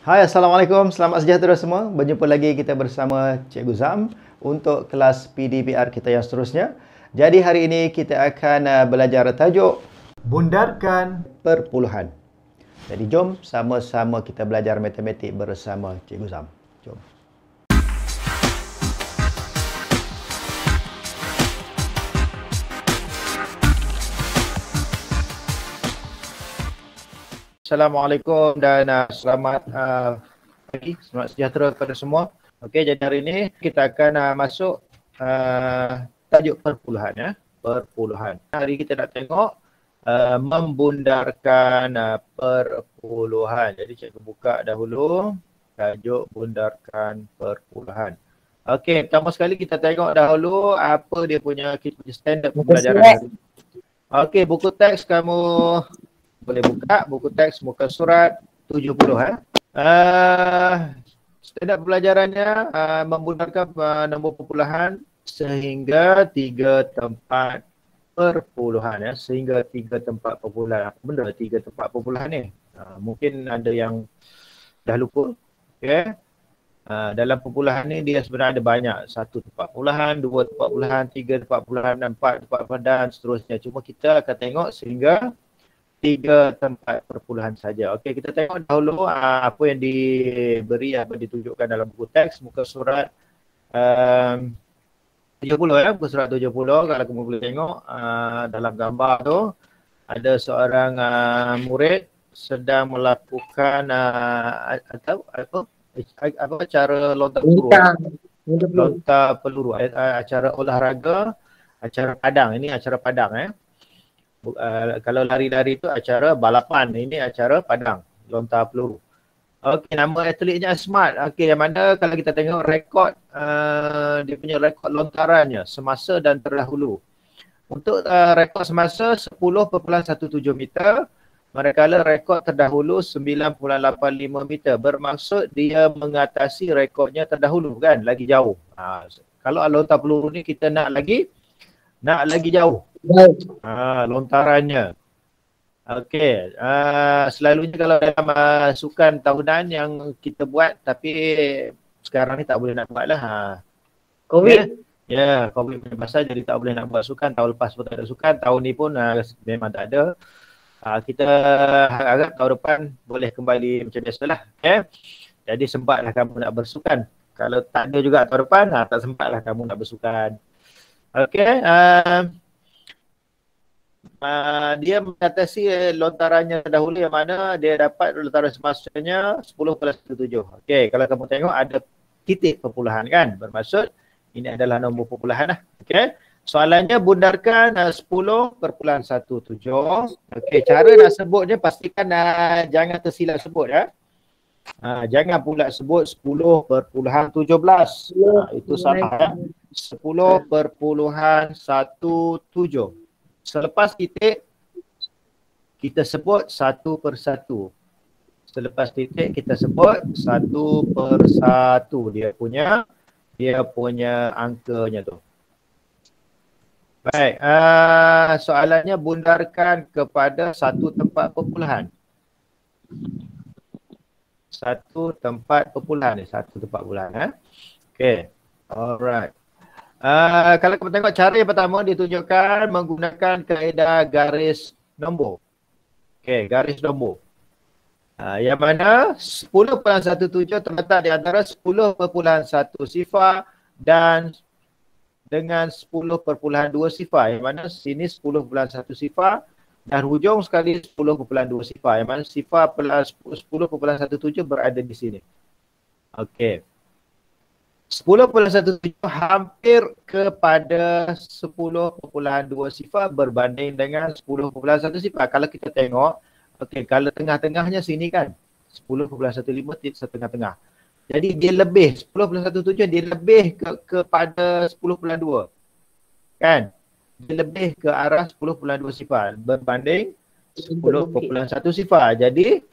Hai, Assalamualaikum. Selamat sejahtera semua. Berjumpa lagi kita bersama Cikgu Zam untuk kelas PDPR kita yang seterusnya. Jadi hari ini kita akan belajar tajuk Bundarkan Perpuluhan. Jadi jom sama-sama kita belajar matematik bersama Cikgu Zam. Jom. Assalamualaikum dan selamat pagi, selamat sejahtera kepada semua. Okey, jadi hari ini kita akan masuk tajuk perpuluhan ya. Perpuluhan. Hari kita nak tengok membundarkan perpuluhan. Jadi cikgu buka dahulu tajuk bundarkan perpuluhan. Okey, pertama sekali kita tengok dahulu apa dia punya standard pembelajaran hari ini. Okey, buku teks kamu boleh buka buku teks muka surat 70 standard pembelajarannya membundarkan nombor perpuluhan sehingga 3 tempat perpuluhan ya, sehingga 3 tempat perpuluhan. Apa benda 3 tempat perpuluhan ni? Mungkin ada yang dah lupa. Okay. Dalam perpuluhan ni dia sebenarnya ada banyak. 1 tempat perpuluhan, 2 tempat perpuluhan, 3 tempat perpuluhan, 4 tempat perpuluhan dan seterusnya. Cuma kita akan tengok sehingga 3 tempat perpuluhan saja. Okey, kita tengok dahulu apa yang diberi, apa ditunjukkan dalam buku teks muka surat 70 ya, muka surat 70. Kalau kamu boleh tengok dalam gambar tu ada seorang murid sedang melakukan atau apa cara lontar peluru. Lontar peluru, acara olahraga, acara padang. Ini acara padang kalau lari-lari itu acara balapan, ini acara padang, lontar peluru. Okey, nama atletnya Smart. Okey, yang mana kalau kita tengok rekod, dia punya rekod lontarannya semasa dan terdahulu. Untuk rekod semasa 10.17 meter, manakala rekod terdahulu 9.85 meter. Bermaksud dia mengatasi rekodnya terdahulu kan, lagi jauh. Kalau lontar peluru ni kita nak lagi jauh. Lontarannya. Okey. Selalunya kalau dalam sukan tahunan yang kita buat, tapi sekarang ni tak boleh nak buat lah. COVID. Ya, COVID punya pasal jadi tak boleh nak buat sukan. Tahun lepas pun tak ada sukan. Tahun ni pun memang tak ada. Kita harap tahun depan boleh kembali macam biasalah. Okay? Jadi sempatlah kamu nak bersukan. Kalau tak ada juga tahun depan, tak sempatlah kamu nak bersukan. Okey. Dia mengatasi lontarannya dahulu yang mana dia dapat lontaran semasanya 10.17. Okey, kalau kamu tengok ada titik perpuluhan kan, bermaksud ini adalah nombor perpuluhan lah. Okey, soalannya bundarkan 10.17. Okey, cara nak sebutnya pastikan jangan tersilap sebut ya. Jangan pula sebut 10.17. Itu salah ya. 10.17. Selepas titik, kita sebut satu persatu. Selepas titik, kita sebut satu persatu. Dia punya angkanya tu. Baik, soalannya bundarkan kepada satu tempat perpuluhan. Satu tempat perpuluhan. Okey, alright. Kalau kita tengok cara yang pertama ditunjukkan menggunakan kaedah garis nombor. Okey, garis nombor. Yang mana 10.17 terletak di antara 10.1 sifar dan dengan 10.2 sifar. Yang mana sini 10.1 sifar dan hujung sekali 10.2 sifar. Yang mana sifar plus 10.17 berada di sini. Okey. 10.17 hampir kepada 10.2 sifar berbanding dengan 10.1 sifar. Kalau kita tengok, okey, kalau tengah-tengahnya sini kan 10.15 setengah-tengah. Jadi dia lebih 10.17 dia lebih kepada 10.2. Kan? Dia lebih ke arah 10.2 sifar berbanding 10.1 sifar. Jadi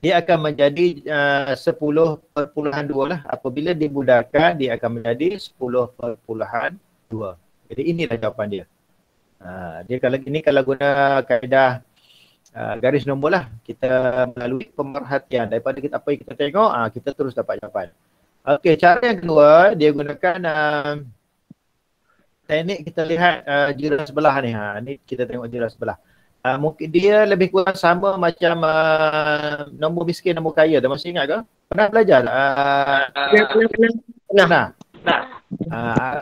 dia akan menjadi 10.2 lah. Apabila dibundarkan, dia akan menjadi 10.2. Jadi inilah jawapan dia. Dia kalau guna kaedah garis nombor lah. Kita melalui pemerhatian daripada kita apa yang kita tengok, kita terus dapat jawapan. Okey, cara yang kedua dia gunakan teknik kita lihat jiran sebelah ni. Ni kita tengok jiran sebelah. Mungkin dia lebih kurang sama macam nombor miskin, nombor kaya. Dah masih ingat ke? Pernah belajar? Pernah.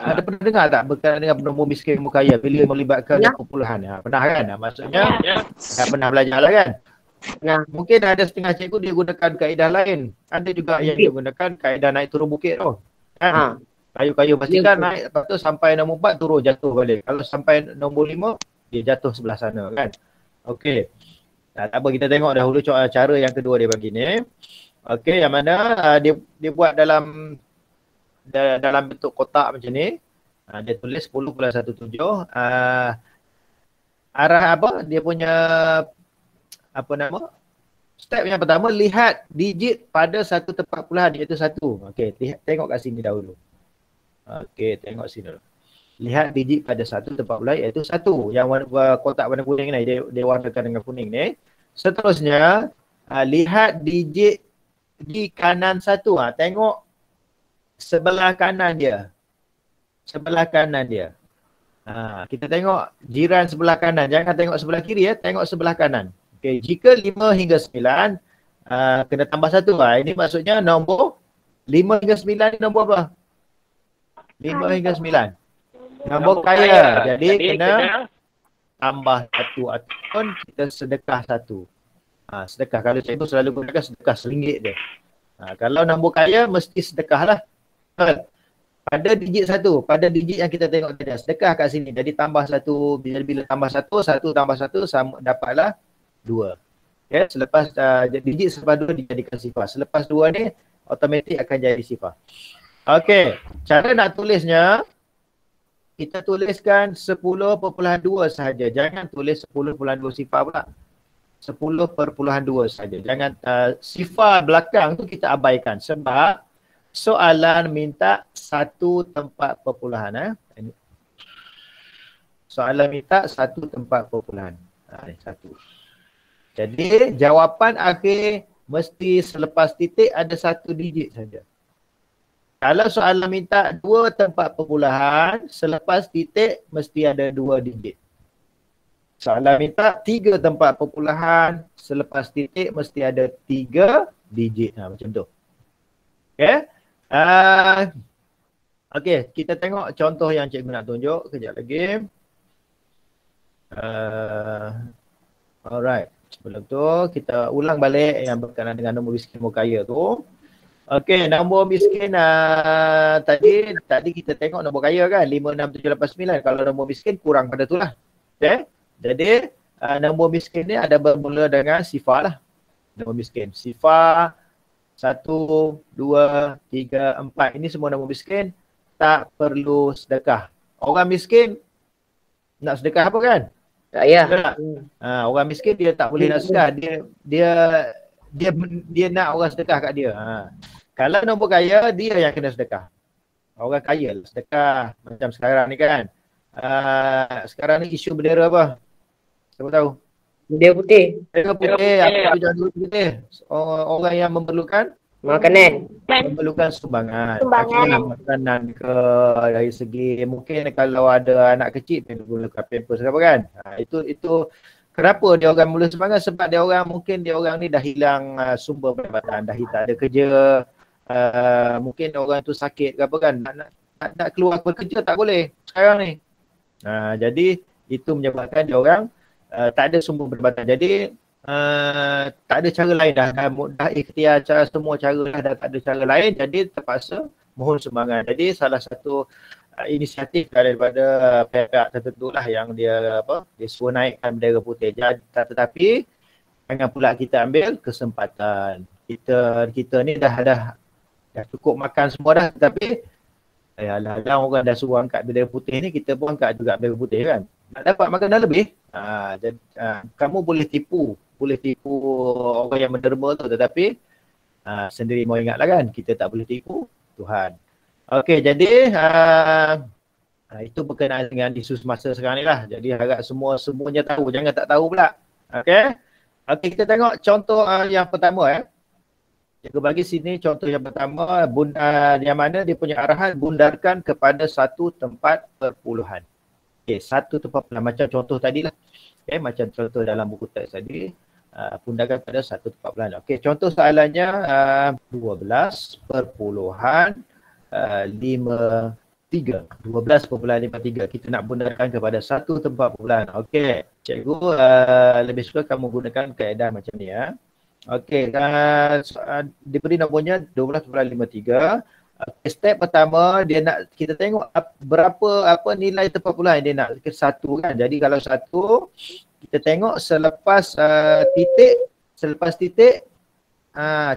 Ada pernah dengar tak berkaitan dengan nombor miskin, nombor kaya bila melibatkan perpuluhan? Pernah kan? Maksudnya pernah belajar lah kan? Mungkin ada setengah cikgu dia gunakan kaedah lain. Ada juga yang dia gunakan kaedah naik turun bukit tu. Kan? Kayu-kayu pastikan naik, lepas tu sampai nombor 4 turun jatuh balik. Kalau sampai nombor 5 dia jatuh sebelah sana kan. Okey. Tak apa, kita tengok dahulu cara yang kedua dia bagi ni. Okey, yang mana dia buat dalam bentuk kotak macam ni. Dia tulis 10.17. Arah apa? Dia punya apa nama? Step yang pertama, lihat digit pada satu tempat puluhan iaitu 1. Okey, tengok kat sini dahulu. Okey, tengok sini dulu. Lihat digit pada satu tempat puluhan iaitu 1. Yang kotak warna kuning ni, dia warnakan dengan kuning ni. Seterusnya, lihat digit di kanan 1. Tengok sebelah kanan dia. Sebelah kanan dia. Kita tengok jiran sebelah kanan. Jangan tengok sebelah kiri ya, tengok sebelah kanan. Okey, jika 5 hingga 9 kena tambah 1. Ini maksudnya nombor 5 hingga 9 ni nombor apa? 5 hingga 9. Nombor kaya. Jadi kena tambah 1 ataupun kita sedekah 1. Sedekah. Kalau cikgu selalu gunakan sedekah RM1 je. Kalau nombor kaya mesti sedekah lah. Pada digit 1, pada digit yang kita tengok tadi, sedekah kat sini. Jadi tambah 1, bila tambah 1, 1 tambah 1 sama, dapatlah 2. Okay? Selepas digit selepas 2 dijadikan sifar. Selepas 2 ni automatik akan jadi sifar. Okey, cara nak tulisnya kita tuliskan 10.2 sahaja. Jangan tulis 10.2 sifar pula. 10.2 sahaja. Jangan sifar belakang tu kita abaikan sebab soalan minta satu tempat perpuluhan. Soalan minta satu tempat perpuluhan. Ni satu. Jadi jawapan akhir mesti selepas titik ada satu digit saja. Kalau soalan minta 2 tempat perpuluhan, selepas titik mesti ada 2 digit. Soalan minta 3 tempat perpuluhan, selepas titik mesti ada 3 digit. Macam tu. Okay. Okey, kita tengok contoh yang cikgu nak tunjuk kejap lagi. Alright. Sebelum tu kita ulang balik yang berkenaan dengan nombor miskin, nombor kaya tu. Okey, nombor miskin tadi kita tengok nombor kaya kan 5, 6, 7, 8, 9. Kalau nombor miskin kurang pada tu lah. Okay? Jadi nombor miskin ni ada bermula dengan sifar lah. Nombor miskin. Sifar 1, 2, 3, 4. Ini semua nombor miskin. Tak perlu sedekah. Orang miskin nak sedekah apa kan? Ya. Orang miskin dia tak boleh nak sedekah. Dia nak orang sedekah kat dia. Kalau nombor kaya, dia yang kena sedekah. Orang kaya lah sedekah. Macam sekarang ni kan. Sekarang ni isu bendera apa? Siapa tahu? Bendera putih. Bendera putih. Apa tujuan bendera putih? Orang yang memerlukan makanan. Memerlukan sumbangan. Makanan ke dari segi mungkin kalau ada anak kecil memerlukan pampers apa kan. Itu kenapa dia orang mula sumbangan? Sebab dia orang ni dah hilang sumber pendapatan, dah tak ada kerja. Mungkin orang tu sakit ke apa kan, nak keluar bekerja tak boleh sekarang ni. Jadi itu menyebabkan dia orang tak ada sumber pendapatan. Jadi tak ada cara lain dah ikhtiar cara semua cara dah tak ada cara lain, jadi terpaksa mohon sumbangan. Jadi salah satu inisiatif daripada pihak tertentu lah yang dia suruh naikkan bendera putih. Tetapi jangan pula kita ambil kesempatan. Kita ni dah cukup makan semua dah, tetapi orang dah suruh angkat bendera putih ni, kita pun angkat juga bendera putih kan. Nak dapat makan dah lebih. Kamu boleh tipu orang yang menderma tu, tetapi sendiri mau ingatlah kan, kita tak boleh tipu Tuhan. Okey, jadi itu berkenaan dengan isu semasa sekarang ni lah. Jadi harap semuanya tahu, jangan tak tahu pula. Okey. Okey, kita tengok contoh yang pertama. Cikgu bagi sini contoh yang pertama, yang mana dia punya arahan bundarkan kepada satu tempat perpuluhan. Okey, satu tempat perpuluhan. Macam contoh tadi lah. Okay, macam contoh dalam buku teks tadi. Bundarkan pada satu tempat perpuluhan. Okey, contoh soalannya 12.53. 12.53. Kita nak bundarkan kepada satu tempat perpuluhan. Okey, cikgu lebih suka kamu gunakan kaedah macam ni ya. Okey, diberi nombornya 12.53. Step pertama dia nak kita tengok berapa nilai tempat perpuluhan dia nak. Satu kan. Jadi kalau satu kita tengok selepas titik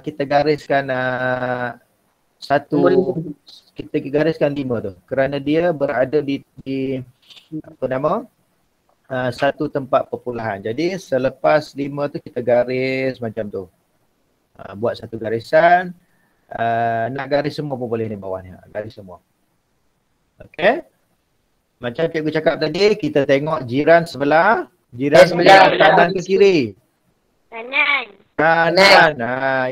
kita gariskan satu, kita gariskan 5 tu. Kerana dia berada di apa nama? Satu tempat perpuluhan. Jadi selepas 5 tu kita garis macam tu. Buat satu garisan. Nak garis semua pun boleh di bawahnya. Garis semua. Okey. Macam cikgu cakap tadi, kita tengok jiran sebelah. Jiran sebelah kanan ke kiri? Kanan. Kanan.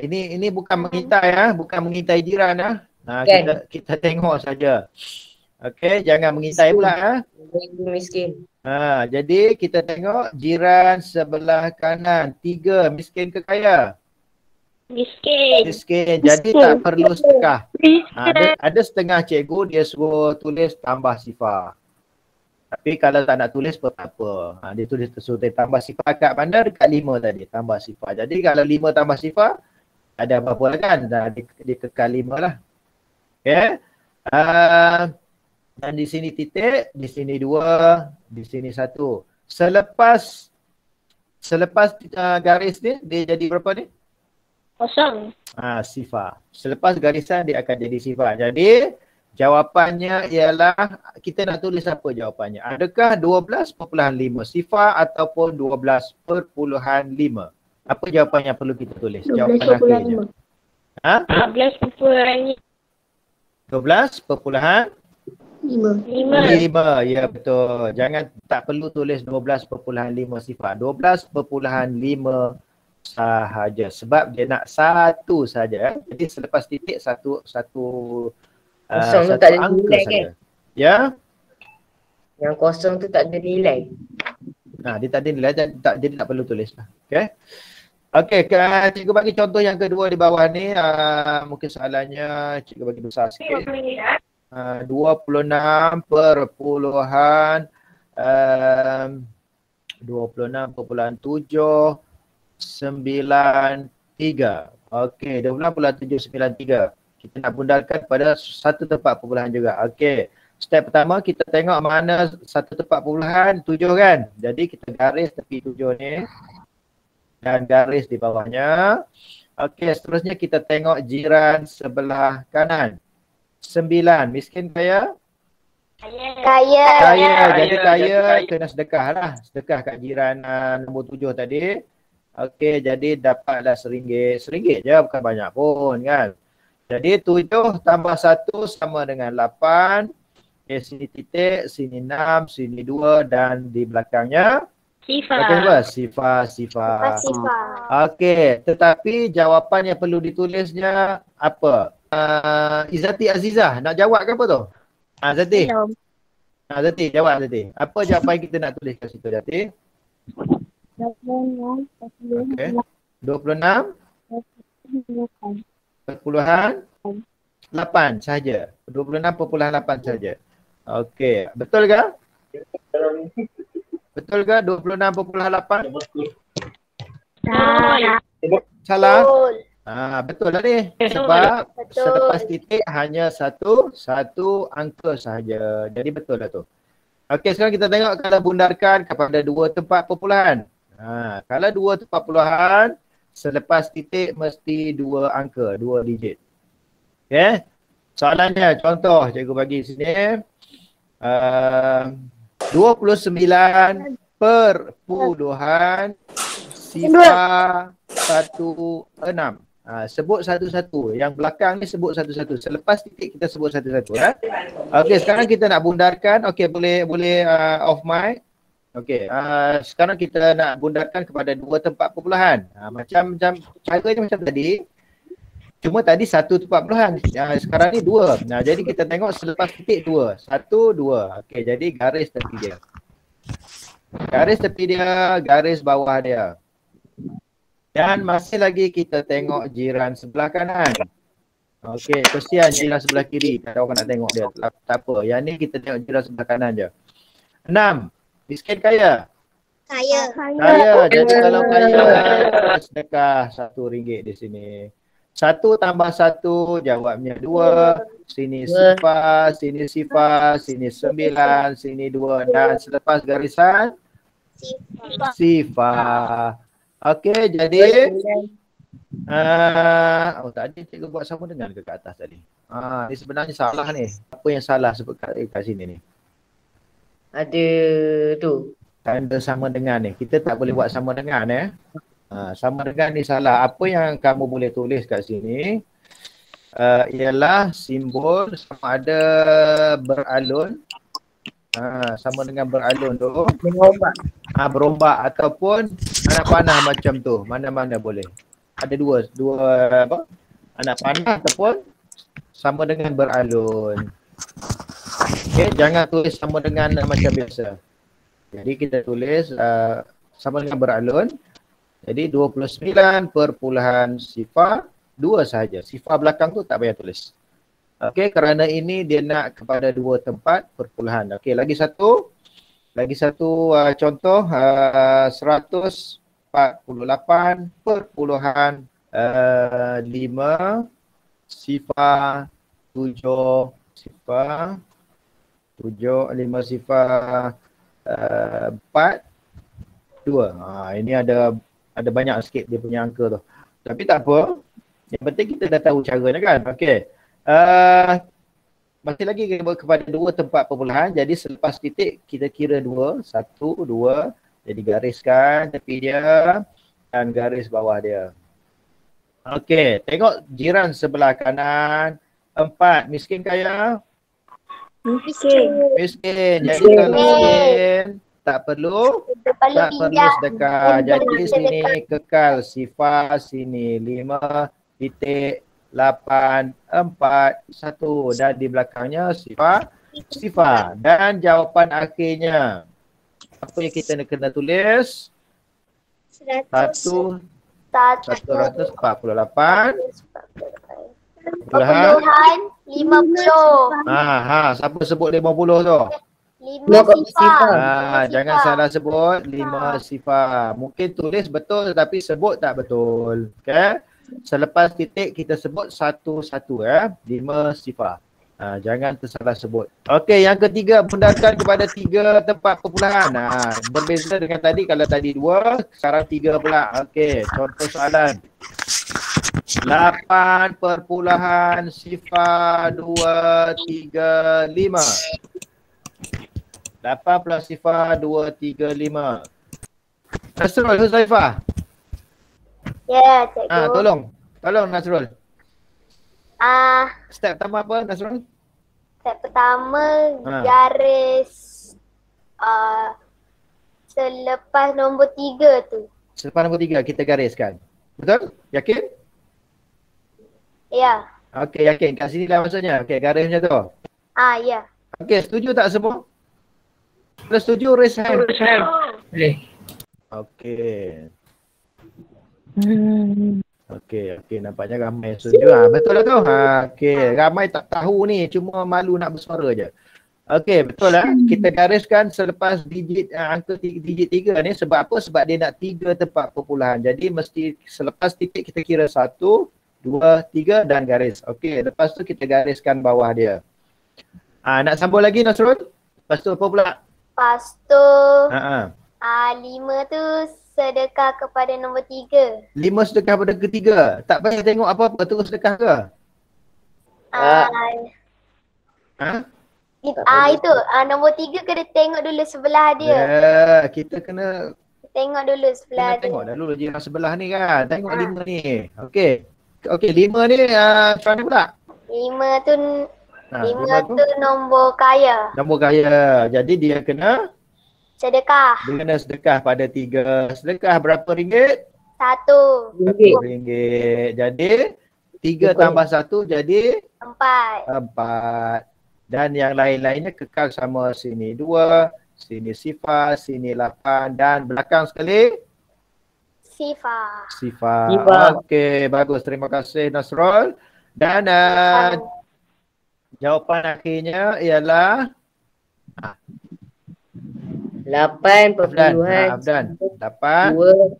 Ini bukan mengintai bukan mengintai jiran kita tengok saja. Okey, jangan mengintai pula Miskin. Jadi kita tengok jiran sebelah kanan. 3, miskin ke kaya? Miskin. Miskin. Jadi tak perlu setengah. Ada setengah cikgu dia suruh tulis tambah sifar. Tapi kalau tak nak tulis pun tak apa. Dia tulis suruh tambah sifar kat mana? Dekat 5 tadi. Tambah sifar. Jadi kalau 5 tambah sifar, ada apa-apa lah kan? Dia kekal 5 lah. Okay. Dan di sini titik, di sini 2, di sini 1. Selepas garis ni, dia jadi berapa ni? Kosong. Sifar. Selepas garisan dia akan jadi sifar. Jadi jawapannya ialah, kita nak tulis apa jawapannya? Adakah 12.5 sifar ataupun 12.5? Apa jawapan yang perlu kita tulis? Jawapan akhirnya. 12.5. 12.5. 5. Ya betul. Jangan, tak perlu tulis 12.5 sifar. 12.5 sahaja. Sebab dia nak satu saja. Jadi selepas titik satu tak ada angka nilai saja. kan? Ya? Yang kosong tu tak ada nilai. Dia tak ada nilai, jadi tak perlu tulis lah. Okay. Okey, cikgu bagi contoh yang kedua di bawah ni. Mungkin soalannya cikgu bagi besar sikit. 26.7 93. Okey, 26.793. Kita nak bundarkan pada satu tempat perpuluhan juga. Okey. Step pertama kita tengok mana satu tempat perpuluhan 7 kan. Jadi kita garis tepi 7 ni. Dan garis di bawahnya. Okey, seterusnya kita tengok jiran sebelah kanan. 9, miskin kaya? Kaya. Jadi kaya kena sedekah lah. Sedekah kat jiran nombor 7 tadi. Okey, jadi dapatlah RM1. RM1 je, bukan banyak pun kan. Jadi 7 tambah 1 sama dengan 8. Sini titik, sini 6, sini 2 dan di belakangnya Sifar. Sifar. Okey, tetapi jawapan yang perlu ditulisnya apa? Izzati Azizah nak jawab ke apa tu? Zati. Zati, jawab Zati. Apa jawapan kita nak tulis kat situ Zati? 26. Okey. 26 perpuluhan 8 saja. 26.8 saja. Okey, betul ke? Betul ke 26.8? Salah. Betul lah ni. Sebab selepas titik hanya satu angka sahaja. Jadi betul lah tu. Okey, sekarang kita tengok kalau bundarkan kepada 2 tempat perpuluhan. Kalau 2 tempat perpuluhan, selepas titik mesti 2 angka, 2 digit. Okey. Soalannya, contoh cikgu bagi sini. 29 perpuluhan sifar 16. Sebut satu-satu. Yang belakang ni sebut satu-satu. Selepas titik kita sebut satu-satu. Okey, sekarang kita nak bundarkan. Okey, boleh off mic. Okey, sekarang kita nak bundarkan kepada dua tempat perpuluhan. Macam caranya macam tadi. Cuma tadi satu tempat perpuluhan. Sekarang ni dua. Jadi kita tengok selepas titik dua. Satu, dua. Okey, jadi garis tepi dia. Garis tepi dia, garis bawah dia. Dan masih lagi kita tengok jiran sebelah kanan. Okey, kesian jiran sebelah kiri. Tak ada orang nak tengok dia. Tak apa. Yang ni kita tengok jiran sebelah kanan je. 6. Miskin kaya? Kaya. Kaya. Jadi kalau kaya, sedekah RM1 di sini. 1 tambah 1, jawabnya 2. Sini sifar, sini sifar, sini 9, sini 2. Dan selepas garisan, sifar. Okey, jadi tadi cikgu buat sama dengan ke atas tadi. Ni sebenarnya salah ni. Apa yang salah sebut kat sini ni? Ada tu. Tanda sama dengan ni. Kita tak boleh buat sama dengan sama dengan ni salah. Apa yang kamu boleh tulis kat sini ialah simbol sama ada beralun. Sama dengan beralun tu. Berombak. Berombak ataupun anak panah macam tu. Mana-mana boleh. Ada dua apa? Anak panah ataupun sama dengan beralun. Okay, jangan tulis sama dengan macam biasa. Jadi kita tulis sama dengan beralun. Jadi 29 perpuluhan sifar 2 sahaja. Sifar belakang tu tak payah tulis. Okey, kerana ini dia nak kepada dua tempat perpuluhan. Okey, lagi satu contoh 148 perpuluhan 5 sifar 7 sifar 5 sifar 4 2. Ini ada banyak sikit dia punya angka tu. Tapi tak apa. Yang penting kita dah tahu caranya kan. Okey. Masih lagi kepada dua tempat perpuluhan. Jadi selepas titik kita kira 2, 1, 2. Jadi gariskan tepi dia dan garis bawah dia. Okey, tengok jiran sebelah kanan. 4, miskin kaya? Miskin. Jadi kalau miskin tak perlu sedekah. Jadi sini kekal sifar, sini 5.841 dan di belakangnya sifar. Dan jawapan akhirnya apa yang kita kena tulis? 148 perpuluhan 50. Siapa sebut 50 tu? 5 sifar. Jangan salah sebut 5 sifar. Mungkin tulis betul tapi sebut tak betul. Okay? Selepas titik kita sebut satu-satu 5 sifar. Jangan tersalah sebut. Okey, yang ketiga bundarkan kepada 3 tempat perpuluhan. Berbeza dengan tadi, kalau tadi 2, sekarang 3 pula. Okey, contoh soalan. 8 perpuluhan sifar 2, 3, 5. 8 plus sifar 2, 3, 5. Nasrul, Huzaifah. Ya, cikgu. Tolong Nasrul. Step pertama apa Nasrul? Step pertama garis selepas nombor 3 tu. Selepas nombor 3 kita gariskan. Betul? Yakin? Ya. Okey, yakin. Kat sini lah maksudnya. Okey, garis macam tu. Ya. Okey, setuju tak semua? Kalau setuju, raise hand. Boleh. Okey. Okey, nampaknya ramai yang setuju. Betul lah tu. Okey, ramai tak tahu ni, cuma malu nak bersuara je. Okey, betul lah. Kita gariskan selepas angka digit 3 ni. Sebab apa? Sebab dia nak 3 tempat perpuluhan. Jadi mesti selepas titik kita kira 1, 2, 3 dan garis. Okey, lepas tu kita gariskan bawah dia. Nak sambung lagi Nasrul? Lepas tu apa pula? Lepas tu 5 tu sedekah kepada nombor 3. 5 sedekah pada ketiga. Tak payah tengok apa-apa, terus sedekah ke? Itu nombor 3 kena tengok dulu sebelah dia. Kita kena Tengok dulu sebelah dia. tengok dulu jiran sebelah ni kan. Tengok 5 ni. Okey, 5 ni macam mana pula? 5 tu 5 tu nombor kaya. Nombor kaya. Jadi dia kena Sedekah. Bagaimana sedekah pada 3? Sedekah berapa ringgit? 1. RM1. Jadi 3 tambah 1 jadi 4. 4. Dan yang lain-lainnya kekal sama. Sini 2, sini sifar, sini 8 dan belakang sekali Sifar. sifar. Sifar. Okey, bagus. Terima kasih Nasrul. Dan jawapan akhirnya ialah 8 Afdan. perpuluhan Afdan. 8 2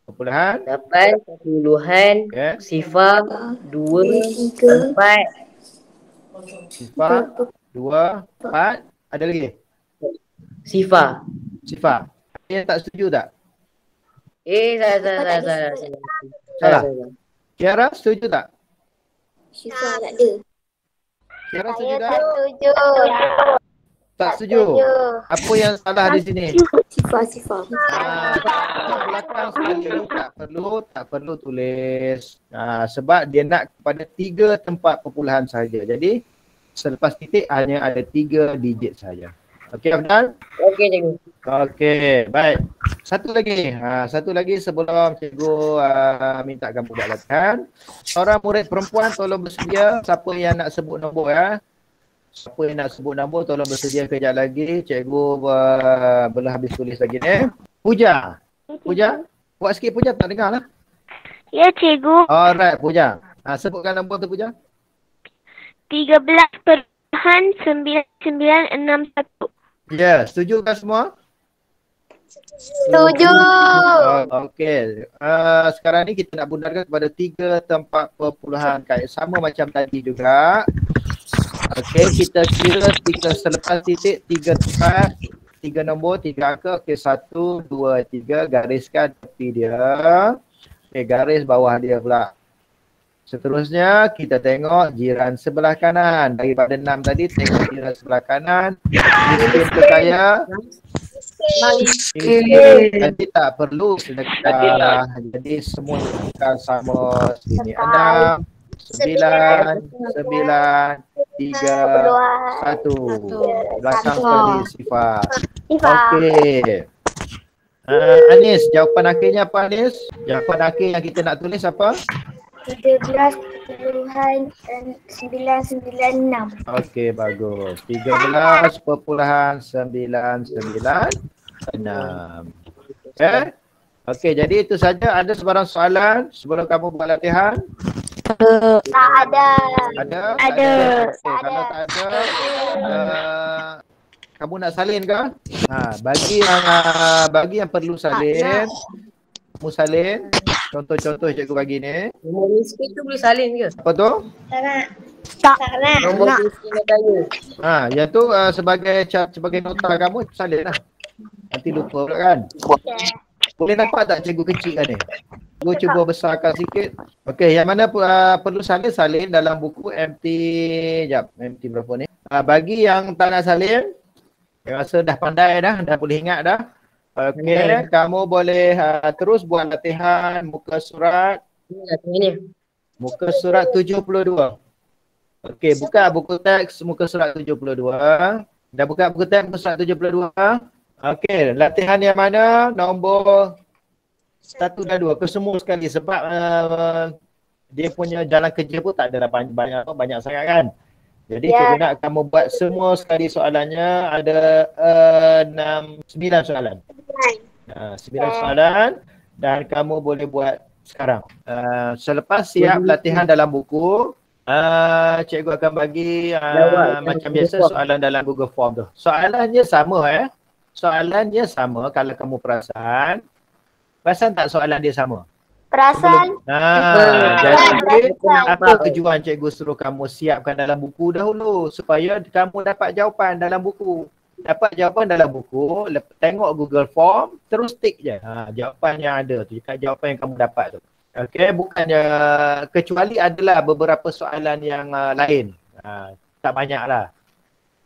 perpuluhan. 8 perpuluhan Okey. sifar 2 4 Sifar 2, 4. Ada lagi? sifar. Sifar. Yang tak setuju tak? Salah. Kiara setuju tak? Sifar tak ada. Kiara Saya setuju tak tak? setuju. Tak setuju. Apa yang salah di sini? Sifar. Belakang sekali tak perlu tulis. Sebab dia nak kepada 3 tempat perpuluhan saja. Jadi selepas titik hanya ada 3 digit saja. Okey Afdan? Okey cikgu. Okey, baik. Satu lagi sebelum cikgu minta kamu buat latihan. Seorang murid perempuan tolong bersedia. Siapa yang nak sebut nombor ya? Siapa yang nak sebut nombor tolong bersedia kejap lagi. Cikgu belum habis tulis lagi ni. Puja. Buat sikit Puja, tak dengar lah. Ya, cikgu. Alright Puja. Sebutkan nombor tu Puja. 13.991. Ya, setuju kan semua? Setuju. Okey. Sekarang ni kita nak bundarkan kepada 3 tempat perpuluhan kait sama macam tadi juga. Okey, kita kira selepas titik 3 tempat, 3 nombor, 3 angka. Okey, 1, 2, 3. Gariskan tepi dia. Okey, garis bawah dia pula. Seterusnya kita tengok jiran sebelah kanan. Daripada 6 tadi tengok jiran sebelah kanan. Miskin ke kaya? Jadi tak perlu sedekah. Jadi semua sedekah sama. Sini 6, 9, 3, 1. Belakang sekali sifar. Okey. Anis, jawapan akhirnya apa Anis? Jawapan akhir yang kita nak tulis apa? 13.996. Okey, bagus. 13.996. Okey, jadi itu saja. Ada sebarang soalan sebelum kamu buat latihan? Tak ada. Ada? Ada. Okey, kalau tak ada, kamu nak salin ke? Bagi yang perlu salin, kamu salin. Contoh-contoh cikgu bagi ni. Nombor miskin tu boleh salin ke? Apa tu? Tak nak. Nombor miskin dan kaya. Yang tu sebagai nota kamu salin lah. Nanti lupa pula kan. Boleh nampak tak cikgu kecil kan ni? Cikgu cuba besarkan sikit. Okey, yang mana perlu salin dalam buku MT. MT berapa ni? Bagi yang tak nak salin, yang rasa dah pandai dah boleh ingat dah. Okey, kamu boleh terus buat latihan muka surat. Muka surat 72. Okey, buka buku teks muka surat 72. Dah buka buku teks muka surat 72. Okey, latihan yang mana? Nombor 1 dan 2. Kesemua sekali sebab dia punya jalan kerja pun tak adalah banyak sangat kan. Jadi cikgu nak kamu buat semua sekali soalannya. Ada 9 soalan. 9 soalan dan kamu boleh buat sekarang. Selepas siap latihan dalam buku, cikgu akan bagi macam biasa soalan dalam Google Form tu. Soalannya sama Soalannya sama kalau kamu perasan. Perasan tak soalan dia sama? Perasan. Jadi apa tujuan cikgu suruh kamu siapkan dalam buku dahulu supaya kamu dapat jawapan dalam buku. Dapat jawapan dalam buku, tengok Google Form, terus tik je. Jawapan yang ada tu, jawapan yang kamu dapat tu. Okey, bukannya kecuali adalah beberapa soalan yang lain. Tak banyaklah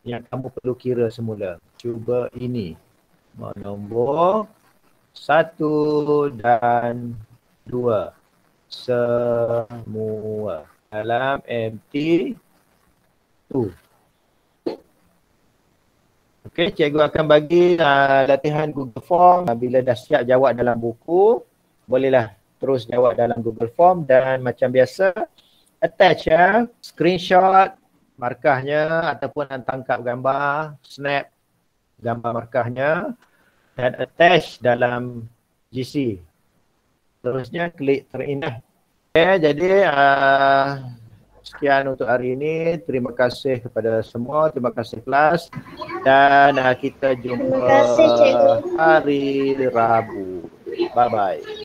yang kamu perlu kira semula. Cuba ini. Nombor 1 dan 2 semua dalam MT2. Okey, cikgu akan bagi latihan Google Form. Bila dah siap jawab dalam buku, bolehlah terus jawab dalam Google Form dan macam biasa attach screenshot markahnya ataupun tangkap gambar, snap gambar markahnya dan attach dalam GC. Terusnya klik terindah. Okay, jadi sekian untuk hari ini. Terima kasih kepada semua. Terima kasih kelas. Dan kita jumpa hari Rabu. Bye-bye.